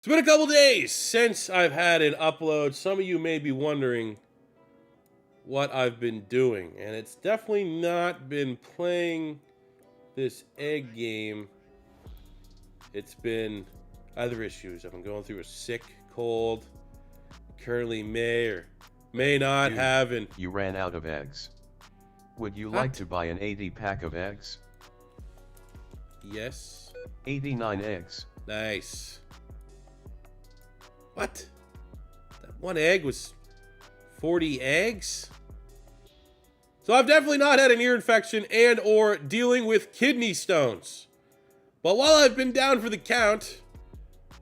It's been a couple days since I've had an upload. Some of you may be wondering what I've been doing, and it's definitely not been playing this egg game. It's been other issues. I've been going through a sick cold. Currently may or may not have an... You ran out of eggs. Would you What? like to buy an 80 pack of eggs? Yes. 89 eggs. Nice. What? That one egg was 40 eggs? So I've definitely not had an ear infection and or dealing with kidney stones. But while I've been down for the count,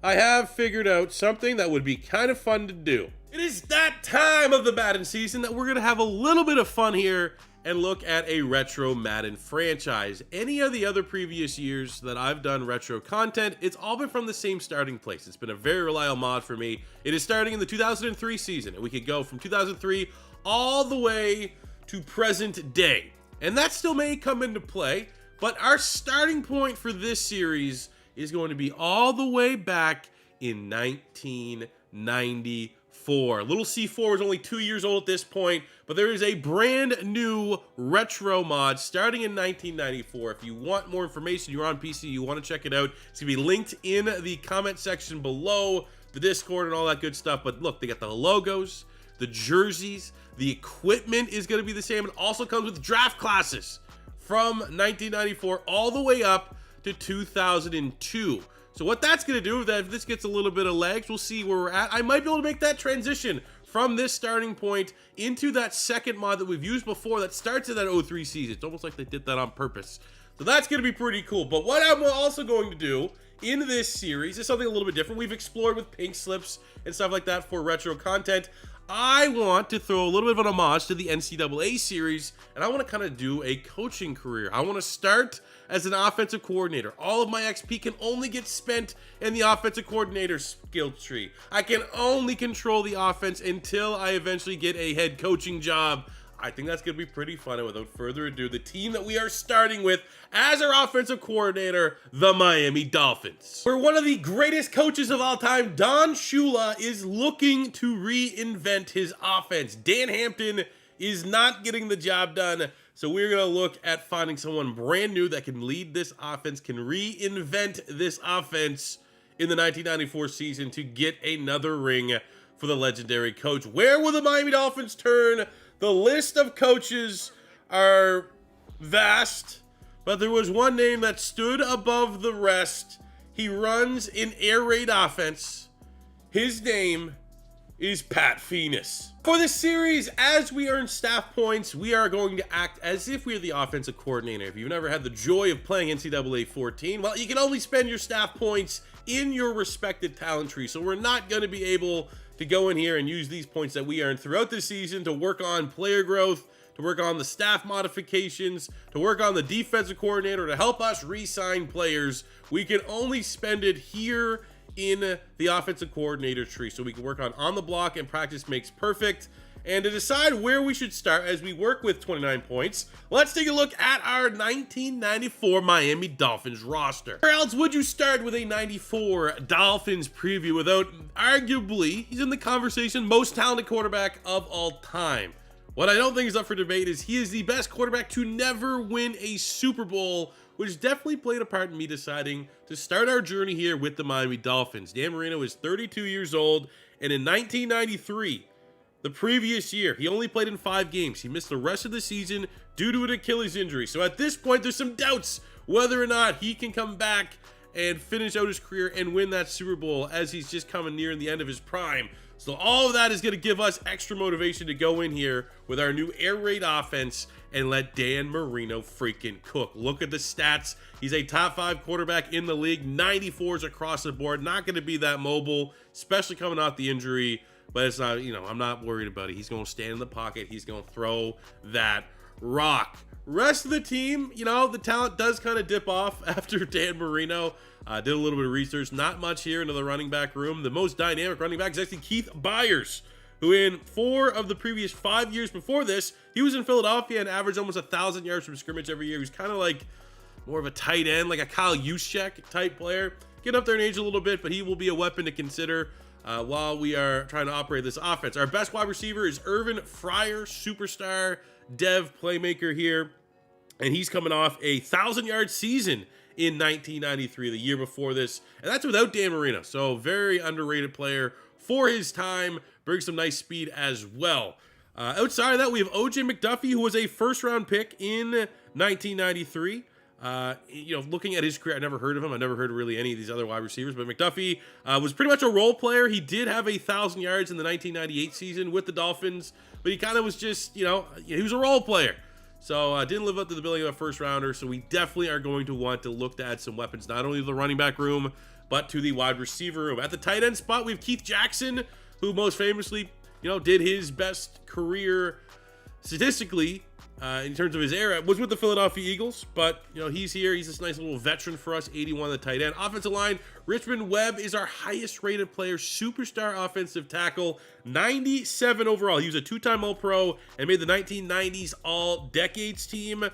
I have figured out something that would be kind of fun to do. It is that time of the Madden season that we're going to have a little bit of fun here and look at a retro Madden franchise. Any of the other previous years that I've done retro content, it's all been from the same starting place. It's been a very reliable mod for me. It is starting in the 2003 season, and we could go from 2003 all the way to present day. And that still may come into play, but our starting point for this series is going to be all the way back in 1994. Little C4 is only 2 years old at this point, but there is a brand new retro mod starting in 1994. If you want more information, you're on PC, you want to check it out, it's going to be linked in the comment section below, the Discord and all that good stuff. But look, they got the logos, the jerseys, the equipment is going to be the same. It also comes with draft classes from 1994 all the way up to 2002. So what that's going to do, that if this gets a little bit of legs, we'll see where we're at. I might be able to make that transition from this starting point into that second mod that we've used before that starts in that 03 season. It's almost like they did that on purpose. So that's going to be pretty cool. But what I'm also going to do in this series is something a little bit different. We've explored with pink slips and stuff like that for retro content. I want to throw a little bit of an homage to the NCAA series, and I want to kind of do a coaching career. I want to start as an offensive coordinator. All of my XP can only get spent in the offensive coordinator skill tree. I can only control the offense until I eventually get a head coaching job. I think that's going to be pretty fun. And without further ado, the team that we are starting with as our offensive coordinator, the Miami Dolphins. Where one of the greatest coaches of all time, Don Shula, is looking to reinvent his offense. Dan Hampton is not getting the job done. So we're going to look at finding someone brand new that can lead this offense, can reinvent this offense in the 1994 season to get another ring for the legendary coach. Where will the Miami Dolphins turn? The list of coaches are vast, but there was one name that stood above the rest. He runs an air raid offense. His name is Pat Phoenix. For this series, as we earn staff points, we are going to act as if we are the offensive coordinator. If you've never had the joy of playing NCAA 14, well, you can only spend your staff points in your respected talent tree. So we're not going to be able to go in here and use these points that we earned throughout the season to work on player growth, to work on the staff modifications, to work on the defensive coordinator, to help us re-sign players. We can only spend it here in the offensive coordinator tree, so we can work on the block and practice makes perfect. And to decide where we should start as we work with 29 points, let's take a look at our 1994 Miami Dolphins roster. Where else would you start with a 94 Dolphins preview without arguably, he's in the conversation, most talented quarterback of all time? What I don't think is up for debate is he is the best quarterback to never win a Super Bowl, which definitely played a part in me deciding to start our journey here with the Miami Dolphins. Dan Marino is 32 years old, and in 1993, the previous year, he only played in 5 games. He missed the rest of the season due to an Achilles injury. So at this point, there's some doubts whether or not he can come back and finish out his career and win that Super Bowl, as he's just coming near the end of his prime. So all of that is going to give us extra motivation to go in here with our new air raid offense and let Dan Marino freaking cook. Look at the stats. He's a top 5 quarterback in the league, 94s across the board. Not going to be that mobile, especially coming off the injury. But it's not, I'm not worried about it. He's going to stand in the pocket. He's going to throw that rock. Rest of the team, the talent does kind of dip off after Dan Marino. Did a little bit of research. Not much here into the running back room. The most dynamic running back is actually Keith Byers, who in 4 of the previous 5 years before this, he was in Philadelphia and averaged almost 1,000 yards from scrimmage every year. He was kind of like more of a tight end, like a Kyle Juszczyk type player. get up there in age a little bit, but he will be a weapon to consider while we are trying to operate this offense. Our best wide receiver is Irvin Fryer, superstar dev playmaker here, and he's coming off a 1,000-yard season in 1993, the year before this, and that's without Dan Marino. So very underrated player for his time, brings some nice speed as well. Outside of that, we have OJ McDuffie, who was a first-round pick in 1993. Looking at his career, I never heard of him. I never heard of really any of these other wide receivers, but McDuffie was pretty much a role player. He did have 1,000 yards in the 1998 season with the Dolphins, but he kind of was just, he was a role player. So didn't live up to the billing of a first rounder. So we definitely are going to want to look to add some weapons, not only to the running back room, but to the wide receiver room. At the tight end spot, we have Keith Jackson, who most famously, did his best career statistically in terms of his era, was with the Philadelphia Eagles, but he's here. He's this nice little veteran for us, 81 on the tight end. Offensive line, Richmond Webb is our highest rated player, superstar offensive tackle, 97 overall. He was a two-time All-Pro and made the 1990s All-Decades team.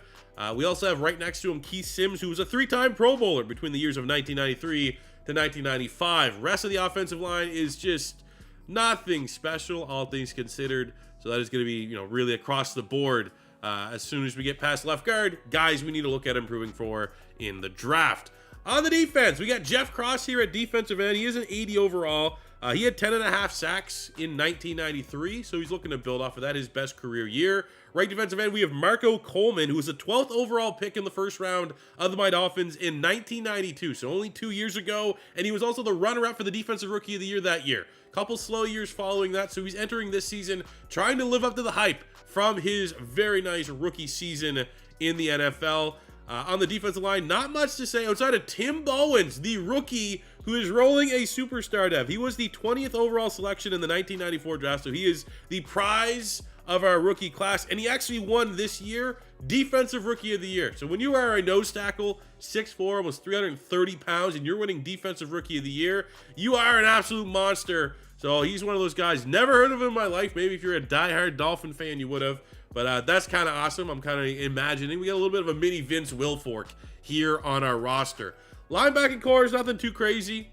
We also have right next to him Keith Sims, who was a three-time Pro Bowler between the years of 1993 to 1995. Rest of the offensive line is just nothing special, all things considered. So that is going to be, really across the board. As soon as we get past left guard, guys we need to look at improving for in the draft. On the defense, we got Jeff Cross here at defensive end. He is an 80 overall. He had 10.5 sacks in 1993, so he's looking to build off of that, his best career year. Right defensive end, we have Marco Coleman, who was the 12th overall pick in the first round of the Mighty Dolphins in 1992, so only 2 years ago, and he was also the runner-up for the Defensive Rookie of the Year that year. Couple slow years following that, so he's entering this season trying to live up to the hype from his very nice rookie season in the NFL. On the defensive line, not much to say outside of Tim Bowens, the rookie who is rolling a superstar dev. He was the 20th overall selection in the 1994 draft, so he is the prize of our rookie class, and he actually won this year Defensive Rookie of the Year. So when you are a nose tackle, 6'4", almost 330 pounds, and you're winning Defensive Rookie of the Year, you are an absolute monster. So he's one of those guys, never heard of him in my life. Maybe if you're a diehard Dolphin fan, you would have. But that's kind of awesome. I'm kind of imagining we got a little bit of a mini Vince Wilfork here on our roster. Linebacking core is nothing too crazy,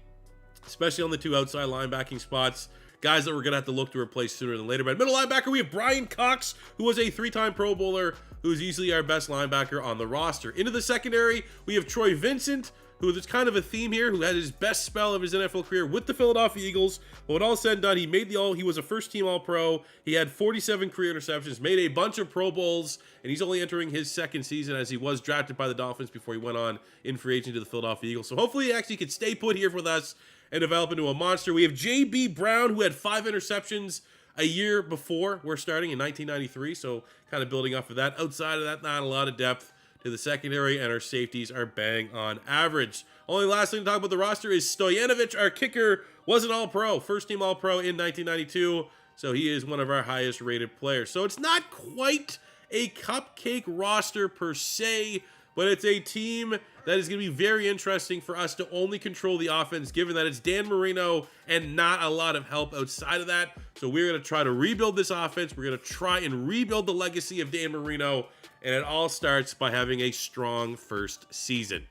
especially on the two outside linebacking spots. Guys that we're going to have to look to replace sooner than later. But middle linebacker, we have Brian Cox, who was a three-time Pro Bowler, who's easily our best linebacker on the roster. Into the secondary, we have Troy Vincent, who is kind of a theme here, who had his best spell of his NFL career with the Philadelphia Eagles. But when all said and done, he was a first-team All-Pro. He had 47 career interceptions, made a bunch of Pro Bowls, and he's only entering his second season as he was drafted by the Dolphins before he went on in free agency to the Philadelphia Eagles. So hopefully he actually could stay put here with us and develop into a monster. We have J.B. Brown, who had 5 interceptions a year before we're starting in 1993, so kind of building off of that. Outside of that, not a lot of depth to the secondary, and our safeties are bang on average. Only last thing to talk about the roster is Stojanovic, our kicker, was an All-Pro, first-team All-Pro in 1992, so he is one of our highest-rated players. So it's not quite a cupcake roster per se, but it's a team that is going to be very interesting for us to only control the offense, given that it's Dan Marino and not a lot of help outside of that. So we're going to try to rebuild this offense. We're going to try and rebuild the legacy of Dan Marino, and it all starts by having a strong first season.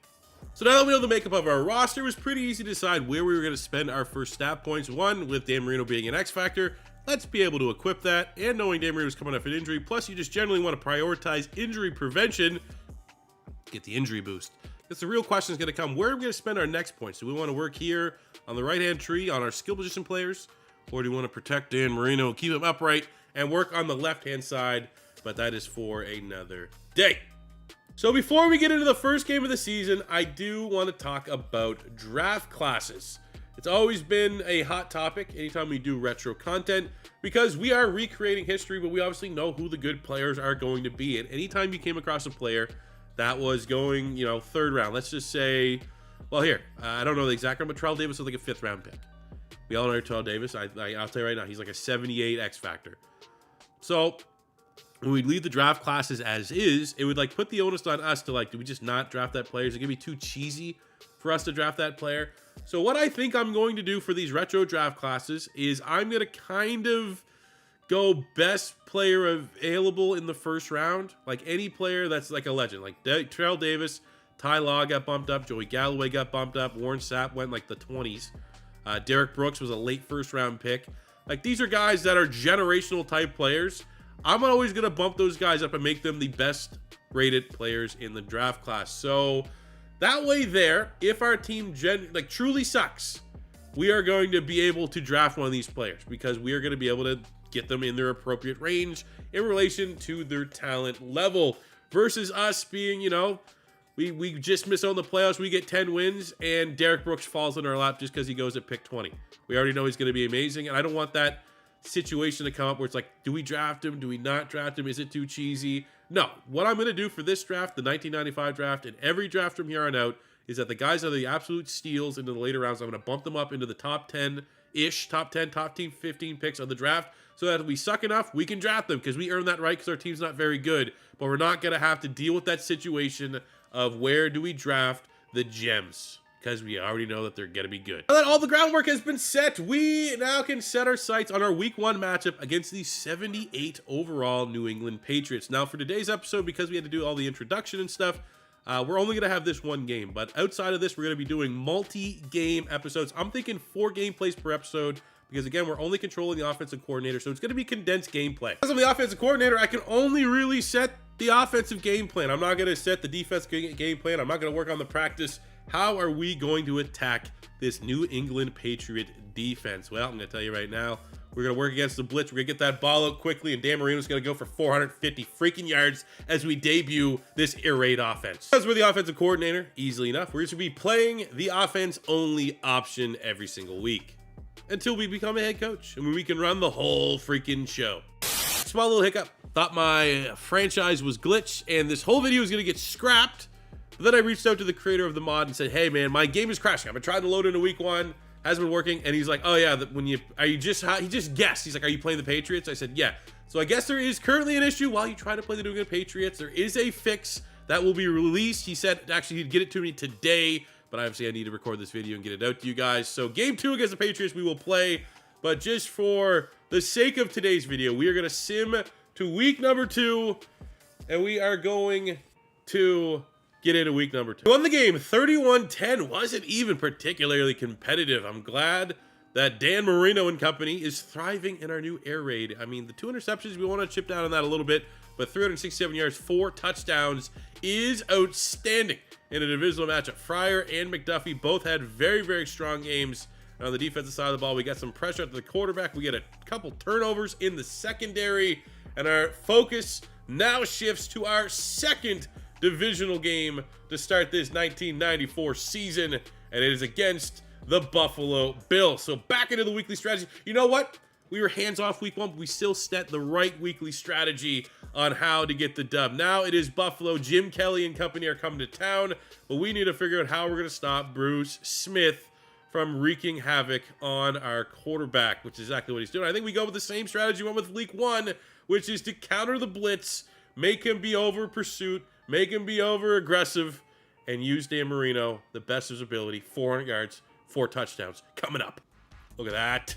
So now that we know the makeup of our roster, it was pretty easy to decide where we were going to spend our first stat points. One, with Dan Marino being an X factor, let's be able to equip that, and knowing Dan Marino is coming off an injury, plus you just generally want to prioritize injury prevention, get the injury boost. Because the real question is going to come, where are we going to spend our next points? Do we want to work here on the right-hand tree on our skill position players, or do we want to protect Dan Marino, keep him upright, and work on the left-hand side? But that is for another day. So before we get into the first game of the season, I do want to talk about draft classes. It's always been a hot topic anytime we do retro content, because we are recreating history, but we obviously know who the good players are going to be. And anytime you came across a player that was going, third round, let's just say, well, here, I don't know the exact number, but Terrell Davis was like a 5th round pick. We all know Terrell Davis. I'll tell you right now, he's like a 78 X factor. So when we leave the draft classes as is, it would put the onus on us to do we just not draft that player? Is it gonna be too cheesy for us to draft that player? So what I think I'm going to do for these retro draft classes is I'm gonna kind of go best player available in the first round, like any player that's like a legend, like Terrell Davis, Ty Law got bumped up. Joey Galloway got bumped up. Warren Sapp went like the 20s. Derek Brooks was a late first-round pick. Like, these are guys that are generational type players. I'm always going to bump those guys up and make them the best rated players in the draft class. So that way there, if our team truly sucks, we are going to be able to draft one of these players because we are going to be able to get them in their appropriate range in relation to their talent level versus us being, we just miss out on the playoffs. We get 10 wins and Derek Brooks falls in our lap just because he goes at pick 20. We already know he's going to be amazing. And I don't want that situation to come up where it's like, do we draft him? Do we not draft him? Is it too cheesy? No. What I'm going to do for this draft, the 1995 draft, and every draft from here on out is that the guys are the absolute steals into the later rounds. I'm going to bump them up into the top 10-ish, top 10, top team 15 picks of the draft so that if we suck enough, we can draft them because we earn that right because our team's not very good. But we're not going to have to deal with that situation of where do we draft the gems because we already know that they're going to be good. Now that all the groundwork has been set, we now can set our sights on our week 1 matchup against the 78 overall New England Patriots. Now for today's episode, because we had to do all the introduction and stuff, we're only going to have this one game. But outside of this, we're going to be doing multi-game episodes. I'm thinking 4 gameplays per episode because, again, we're only controlling the offensive coordinator, so it's going to be condensed gameplay. As I'm the offensive coordinator, I can only really set the offensive game plan. I'm not going to set the defense game plan. I'm not going to work on the practice. How are we going to attack this New England Patriot defense? Well, I'm going to tell you right now, we're going to work against the blitz. We're going to get that ball out quickly, and Dan Marino's going to go for 450 freaking yards as we debut this air raid offense. Because we're the offensive coordinator, easily enough, we're going to be playing the offense-only option every single week until we become a head coach, and we can run the whole freaking show. Small little hiccup. Thought my franchise was glitched, and this whole video is going to get scrapped. But then I reached out to the creator of the mod and said, hey man, my game is crashing. I've been trying to load into week 1, hasn't been working. And he's like, oh yeah, he just guessed. He's like, are you playing the Patriots? I said, yeah. So I guess there is currently an issue while you try to play the New England Patriots. There is a fix that will be released. He said actually he'd get it to me today, but obviously I need to record this video and get it out to you guys. So game 2 against the Patriots we will play, but just for the sake of today's video, we are going to sim to week number 2, and we are going to get into week number 2. Won the game 31-10. Wasn't even particularly competitive. I'm glad that Dan Marino and company is thriving in our new air raid. I mean, the 2 interceptions, we want to chip down on that a little bit, but 367 yards, 4 touchdowns is outstanding in a divisional matchup. Fryer and McDuffie both had very, very strong games. On the defensive side of the ball, we got some pressure at the quarterback. We get a couple turnovers in the secondary, and our focus now shifts to our second divisional game to start this 1994 season, and it is against the Buffalo Bills. So back into the weekly strategy. You know what? We were hands off week 1, but we still set the right weekly strategy on how to get the dub. Now it is Buffalo. Jim Kelly and company are coming to town, but we need to figure out how we're going to stop Bruce Smith from wreaking havoc on our quarterback, which is exactly what he's doing. I think we go with the same strategy we went with week 1, which is to counter the blitz, make him be over pursuit, make him be over aggressive, and use Dan Marino, the best of his ability. 400 yards, 4 touchdowns coming up. Look at that.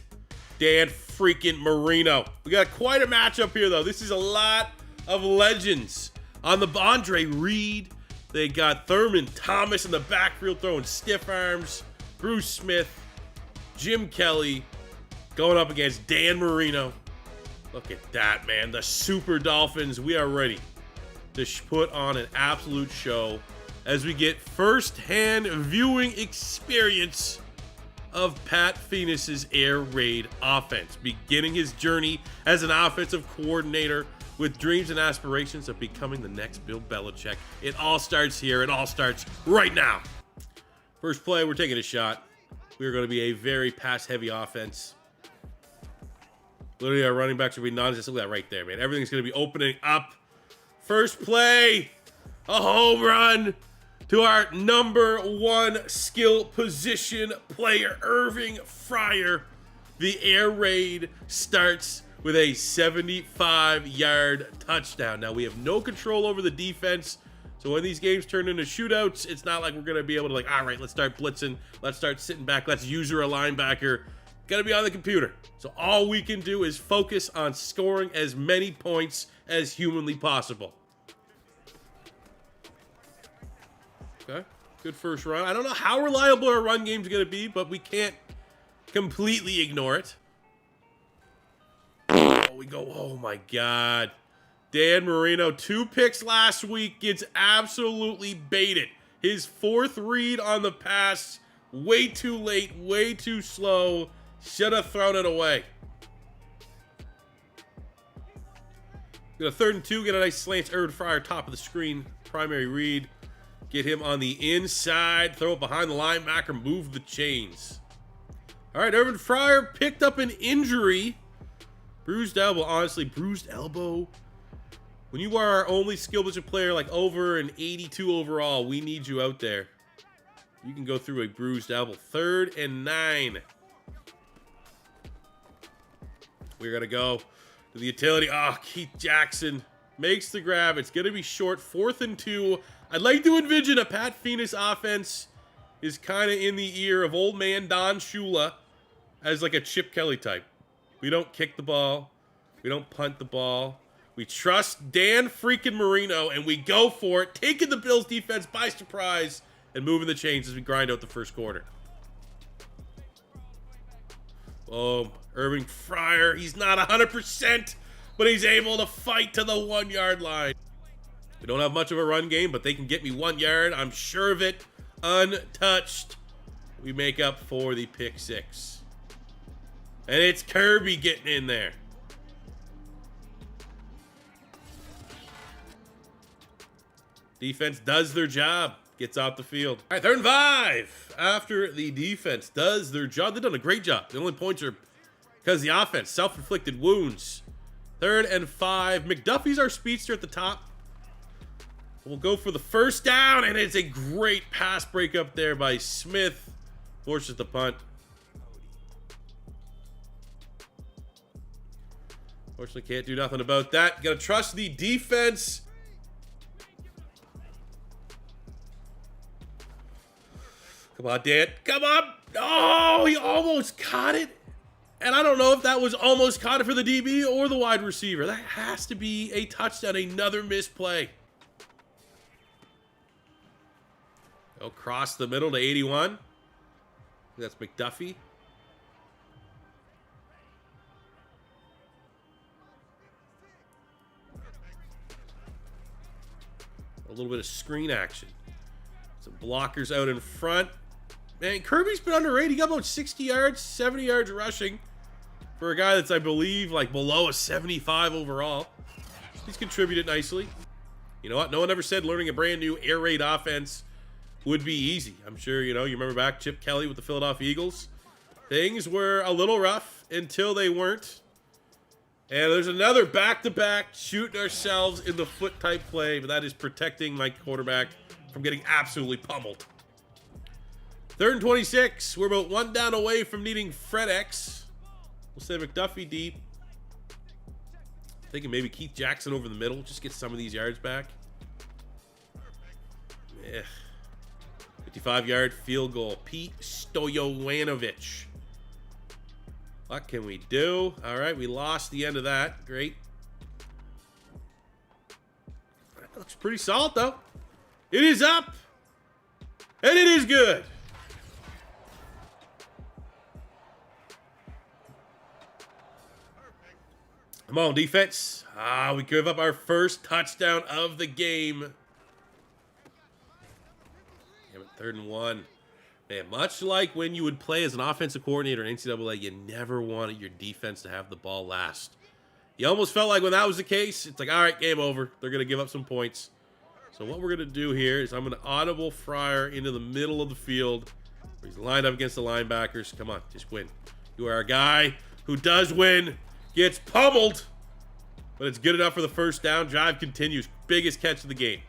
Dan freaking Marino. We got quite a matchup here, though. This is a lot of legends. On the Andre Reed, they got Thurman Thomas in the backfield throwing stiff arms. Bruce Smith, Jim Kelly going up against Dan Marino. Look at that, man. The Super Dolphins. We are ready to put on an absolute show as we get first-hand viewing experience of Pat Phoenix's air raid offense, beginning his journey as an offensive coordinator with dreams and aspirations of becoming the next Bill Belichick. It all starts here. It all starts right now. First play, we're taking a shot. We're going to be a very pass-heavy offense. Literally, our running backs will be non-existent. Look at that right there, man. Everything's going to be opening up. First play, a home run to our number 1 skill position player, Irving Fryer. The air raid starts with a 75-yard touchdown. Now, we have no control over the defense. So when these games turn into shootouts, it's not like we're going to be able to all right, let's start blitzing. Let's start sitting back. Let's use her a linebacker. Got to be on the computer. So all we can do is focus on scoring as many points as humanly possible. Okay. Good first run. I don't know how reliable our run game's going to be, but we can't completely ignore it. Oh, we go. Oh, my God. Dan Marino, 2 picks last week, gets absolutely baited. His 4th read on the pass, way too late, way too slow. Should have thrown it away. Got a 3rd and 2, get a nice slant. Urban Fryer, top of the screen, primary read. Get him on the inside, throw it behind the linebacker, move the chains. All right, Urban Fryer picked up an injury. Bruised elbow, honestly, bruised elbow. When you are our only skill position player, like over an 82 overall, we need you out there. You can go through a bruised elbow. 3rd and 9. We're going to go to the utility. Oh, Keith Jackson makes the grab. It's going to be short. 4th and 2. I'd like to envision a Pat Phoenix offense is kind of in the ear of old man Don Shula as like a Chip Kelly type. We don't kick the ball. We don't punt the ball. We trust Dan freaking Marino, and we go for it, taking the Bills defense by surprise and moving the chains as we grind out the first quarter. Oh, Urban Fryer, he's not 100%, but he's able to fight to the 1-yard line. We don't have much of a run game, but they can get me 1 yard. I'm sure of it. Untouched. We make up for the pick 6. And it's Kirby getting in there. Defense does their job. Gets out the field. All right, 3rd and 5. After the defense does their job. They've done a great job. The only points are because the offense. Self-inflicted wounds. 3rd and 5. McDuffie's our speedster at the top. We'll go for the first down, and it's a great pass break up there by Smith. Forces the punt. Fortunately, can't do nothing about that. Gotta trust the defense. Come on, Dan. Come on. Oh, he almost caught it. And I don't know if that was almost caught it for the DB or the wide receiver. That has to be a touchdown. Another missed play. Across the middle to 81. That's McDuffie. A little bit of screen action. Some blockers out in front. Man, Kirby's been underrated. He got about 60 yards, 70 yards rushing for a guy that's, I believe, like below a 75 overall. He's contributed nicely. You know what? No one ever said learning a brand new air raid offense would be easy. I'm sure, you remember back Chip Kelly with the Philadelphia Eagles. Things were a little rough until they weren't. And there's another back-to-back shooting ourselves in the foot type play, but that is protecting my quarterback from getting absolutely pummeled. 3rd and 26. We're about 1 down away from needing Fred X. We'll send McDuffie deep. Thinking maybe Keith Jackson over the middle. Just get some of these yards back. Yeah. 55-yard field goal. Pete Stoyanovich. What can we do? All right, we lost the end of that. Great. That looks pretty solid, though. It is up. And it is good. Come on, defense. We give up our first touchdown of the game. Damn it, 3rd and 1. Man, much like when you would play as an offensive coordinator in NCAA, you never wanted your defense to have the ball last. You almost felt like when that was the case, it's like, all right, game over. They're going to give up some points. So what we're going to do here is I'm going to audible Fryer into the middle of the field. Where he's lined up against the linebackers. Come on, just win. You are a guy who does win. Gets pummeled. But it's good enough for the first down. Drive continues. Biggest catch of the game.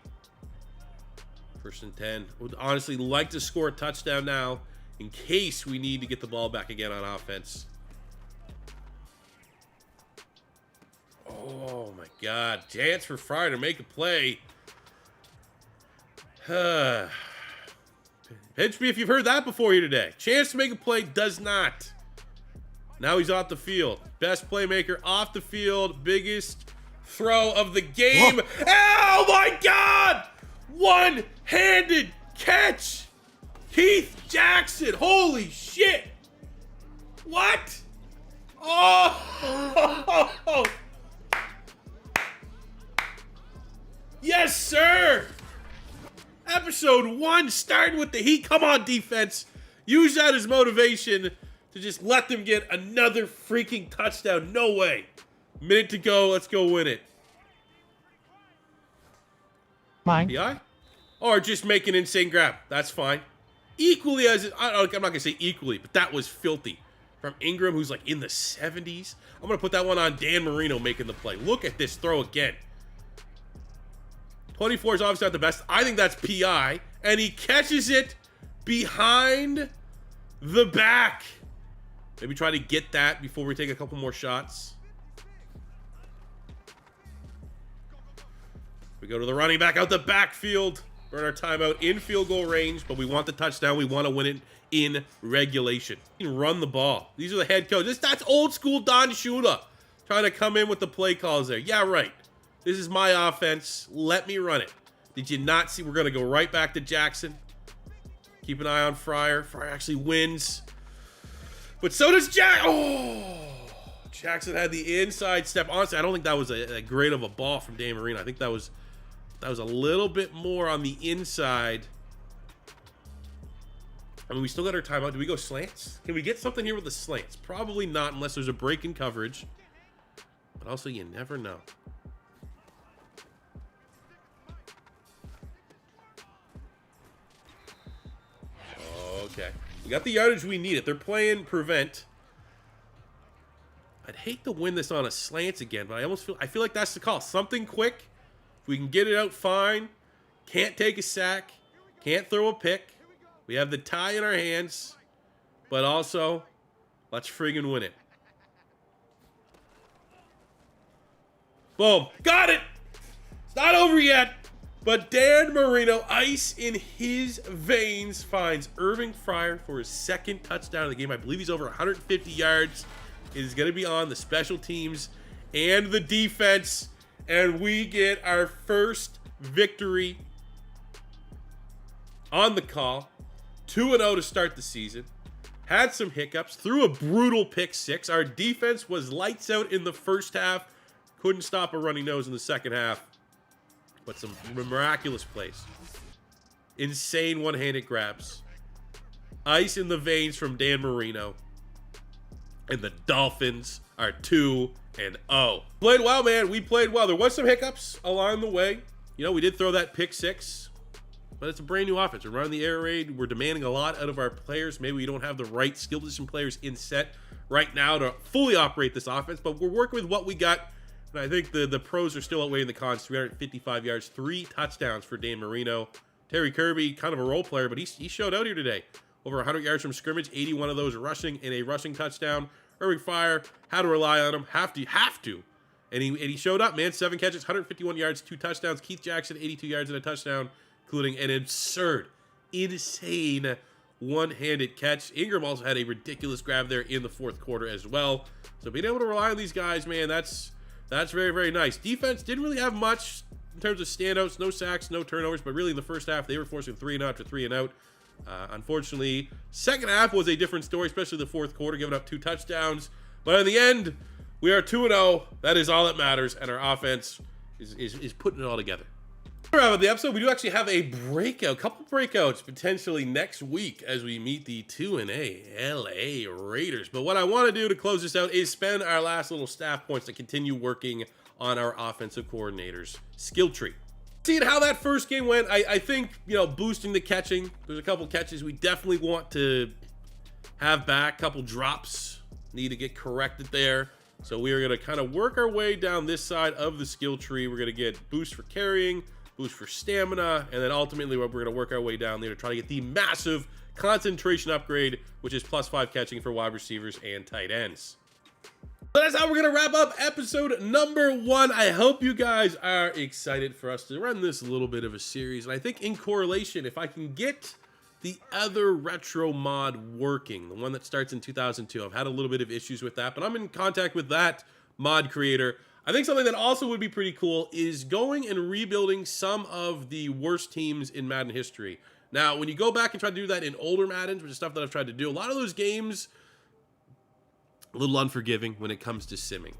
1st and 10. Would honestly like to score a touchdown now in case we need to get the ball back again on offense. Oh my God. Chance for Fryer to make a play. Pinch me if you've heard that before here today. Chance to make a play, does not. Now he's off the field. Best playmaker off the field. Biggest throw of the game. Oh my God! One-handed catch. Keith Jackson. Holy shit. What? Oh. Yes, sir. Episode 1 starting with the heat. Come on, defense. Use that as motivation to just let them get another freaking touchdown. No way. Minute to go. Let's go win it. Mine. PI? Or just make an insane grab. That's fine. Equally as... I'm not going to say equally, but that was filthy. From Ingram, who's like in the 70s. I'm going to put that one on Dan Marino making the play. Look at this throw again. 24 is obviously not the best. I think that's PI. And he catches it behind the back. Maybe try to get that before we take a couple more shots. We go to the running back out the backfield. Burn our timeout in field goal range, but we want the touchdown. We want to win it in regulation. You can run the ball. These are the head coaches. That's old school Don Shula trying to come in with the play calls there. Yeah, right. This is my offense. Let me run it. Did you not see? We're going to go right back to Jackson. Keep an eye on Fryer. Fryer actually wins. But so does Jack. Oh, Jackson had the inside step. Honestly, I don't think that was a great of a ball from Dan Marino. I think that was a little bit more on the inside. I mean, we still got our timeout. Do we go slants? Can we get something here with the slants? Probably not unless there's a break in coverage. But also, you never know. Okay. We got the yardage we needed. They're playing prevent. I'd hate to win this on a slants again, but I feel like that's the call. Something quick. If we can get it out, fine. Can't take a sack. Can't throw a pick. We have the tie in our hands. But also, let's friggin' win it. Boom. Got it! It's not over yet. But Dan Marino, ice in his veins, finds Irving Fryer for his second touchdown of the game. I believe he's over 150 yards. It is going to be on the special teams and the defense. And we get our first victory on the call. 2-0 to start the season. Had some hiccups. Threw a brutal pick six. Our defense was lights out in the first half. Couldn't stop a runny nose in the second half. But some miraculous plays. Insane one-handed grabs. Ice in the veins from Dan Marino. And the Dolphins are 2-0. Played well, man. We played well. There was some hiccups along the way. You know, we did throw that pick six. But it's a brand new offense. We're running the air raid. We're demanding a lot out of our players. Maybe we don't have the right skill position players in set right now to fully operate this offense. But we're working with what we got. And I think the pros are still outweighing the cons. 355 yards, 3 touchdowns for Dan Marino. Terry Kirby, kind of a role player, but he showed out here today. Over 100 yards from scrimmage, 81 of those rushing and a rushing touchdown. Irving Fryer, had to rely on him. Have to. And he showed up, man. 7 catches, 151 yards, 2 touchdowns. Keith Jackson, 82 yards and a touchdown, including an absurd, insane one-handed catch. Ingram also had a ridiculous grab there in the fourth quarter as well. So being able to rely on these guys, man, that's very, very nice. Defense didn't really have much in terms of standouts. No sacks, no turnovers. But really in the first half, they were forcing 3 and out after 3 and out. Unfortunately, second half was a different story, especially the fourth quarter, giving up 2 touchdowns. But in the end, we are 2-0. That is all that matters. And our offense is putting it all together. To wrap up the episode, we do actually have a couple breakouts potentially next week as we meet the 2-A LA Raiders. But what I want to do to close this out is spend our last little staff points to continue working on our offensive coordinator's skill tree. Seeing how that first game went, I think, boosting the catching. There's a couple catches we definitely want to have back. Couple drops need to get corrected there. So we are going to kind of work our way down this side of the skill tree. We're going to get boost for carrying, boost for stamina, and then ultimately we're going to work our way down there to try to get the massive concentration upgrade, which is +5 catching for wide receivers and tight ends. So that's how we're going to wrap up episode number 1. I hope you guys are excited for us to run this little bit of a series. And I think in correlation, if I can get the other retro mod working, the one that starts in 2002, I've had a little bit of issues with that, but I'm in contact with that mod creator. I think something that also would be pretty cool is going and rebuilding some of the worst teams in Madden history. Now, when you go back and try to do that in older Maddens, which is stuff that I've tried to do, a lot of those games, a little unforgiving when it comes to simming.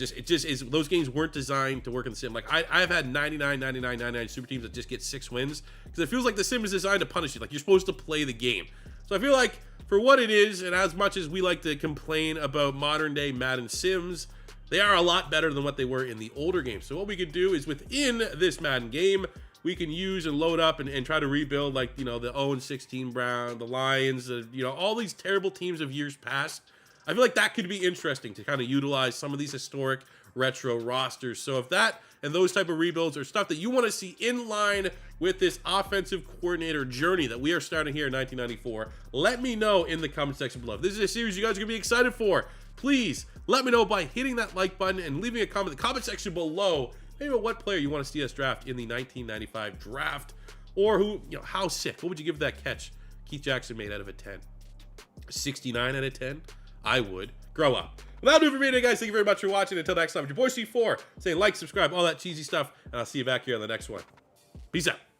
It just is. Those games weren't designed to work in the sim. Like I've had 99, 99, 99 super teams that just get 6 wins because it feels like the sim is designed to punish you. Like you're supposed to play the game. So I feel like for what it is, and as much as we like to complain about modern day Madden sims, they are a lot better than what they were in the older games. So what we could do is within this Madden game, we can use and load up and try to rebuild, like, you know, the 0-16 Brown, the Lions, you know, all these terrible teams of years past. I feel like that could be interesting to kind of utilize some of these historic retro rosters. So if that and those type of rebuilds are stuff that you want to see in line with this offensive coordinator journey that we are starting here in 1994, let me know in the comment section below. If this is a series you guys are going to be excited for, please let me know by hitting that like button and leaving a comment in the comment section below. Maybe about what player you want to see us draft in the 1995 draft, or who, you know, how sick. What would you give that catch Keith Jackson made out of a 10? 69 out of 10? I would. Grow up. Well, that'll do it for me today, guys. Thank you very much for watching. Until next time, it's your boy C4 saying like, subscribe, all that cheesy stuff, and I'll see you back here on the next one. Peace out.